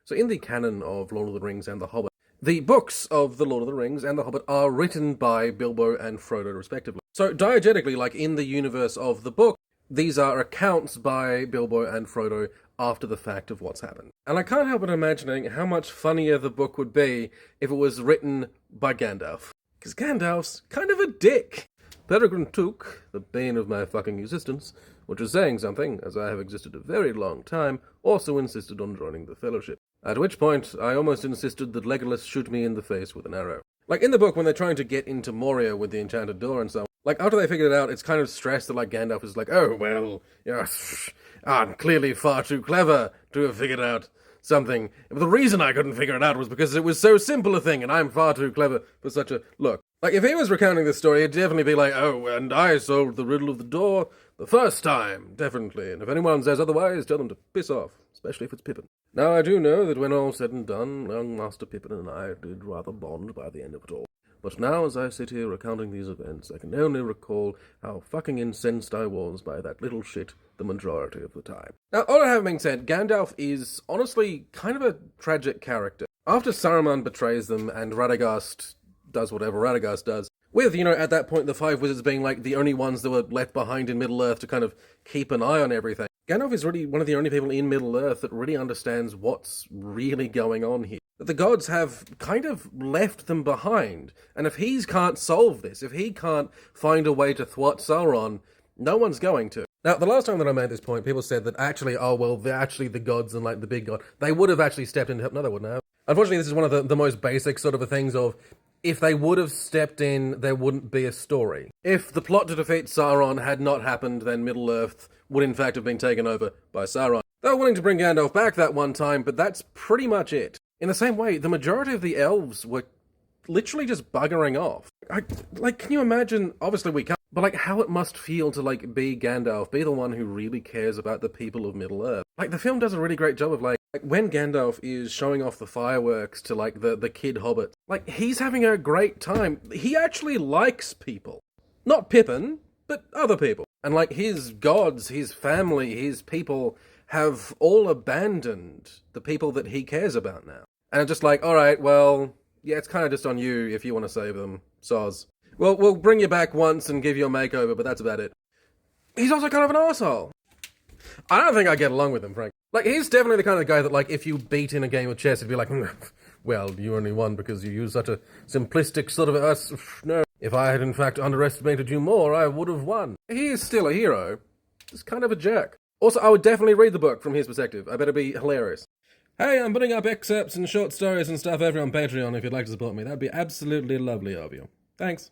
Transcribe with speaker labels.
Speaker 1: So in the canon of Lord of the Rings and The Hobbit, the books of The Lord of the Rings and The Hobbit are written by Bilbo and Frodo respectively. So diegetically, like in the universe of the book, these are accounts by Bilbo and Frodo after the fact of what's happened. And I can't help but imagining how much funnier the book would be if it was written by Gandalf. Because Gandalf's kind of a dick. Peregrine Took, the bane of my fucking existence, which is saying something, as I have existed a very long time, also insisted on joining the Fellowship. At which point, I almost insisted that Legolas shoot me in the face with an arrow. Like, in the book, when they're trying to get into Moria with the Enchanted Door and so on, like, after they figured it out, it's kind of stressed that, like, Gandalf is like, oh, well, yes, I'm clearly far too clever to have figured out something. But the reason I couldn't figure it out was because it was so simple a thing, and I'm far too clever for such a... Look, like, if he was recounting this story, it'd definitely be like, oh, and I solved the riddle of the door the first time, definitely, and if anyone says otherwise, tell them to piss off, especially if it's Pippin. Now, I do know that when all's said and done, young Master Pippin and I did rather bond by the end of it all. But now, as I sit here recounting these events, I can only recall how fucking incensed I was by that little shit the majority of the time. Now, all that having been said, Gandalf is honestly kind of a tragic character. After Saruman betrays them and Radagast does whatever Radagast does, with, you know, at that point the Five Wizards being like the only ones that were left behind in Middle-earth to kind of keep an eye on everything, Gandalf is really one of the only people in Middle-earth that really understands what's really going on here. That the gods have kind of left them behind, and if he can't solve this, if he can't find a way to thwart Sauron, no one's going to. Now, the last time that I made this point, people said that actually, oh, well, they're actually the gods and, like, the big god. They would have actually stepped in to help. No, they wouldn't have. Unfortunately, this is one of the most basic sort of a things of, if they would have stepped in, there wouldn't be a story. If the plot to defeat Sauron had not happened, then Middle-earth would in fact have been taken over by Sauron. They were willing to bring Gandalf back that one time, but that's pretty much it. In the same way, the majority of the elves were literally just buggering off. Can you imagine, obviously we can't, but, like, how it must feel to, like, be Gandalf, be the one who really cares about the people of Middle-earth. Like, the film does a really great job of, like, when Gandalf is showing off the fireworks to, like, the kid hobbits, like, he's having a great time. He actually likes people. Not Pippin, but other people. And, like, his gods, his family, his people have all abandoned the people that he cares about now. And it's just like, alright, well, yeah, it's kind of just on you if you want to save them. Soz. Well, we'll bring you back once and give you a makeover, but that's about it. He's also kind of an arsehole. I don't think I get along with him, Frank. Like, he's definitely the kind of guy that, like, if you beat in a game of chess, it'd be like, well, you only won because you used such a simplistic sort of... no. If I had, in fact, underestimated you more, I would have won. He is still a hero. Just kind of a jerk. Also, I would definitely read the book from his perspective. I better be hilarious. Hey, I'm putting up excerpts and short stories and stuff over on Patreon if you'd like to support me. That'd be absolutely lovely of you. Thanks.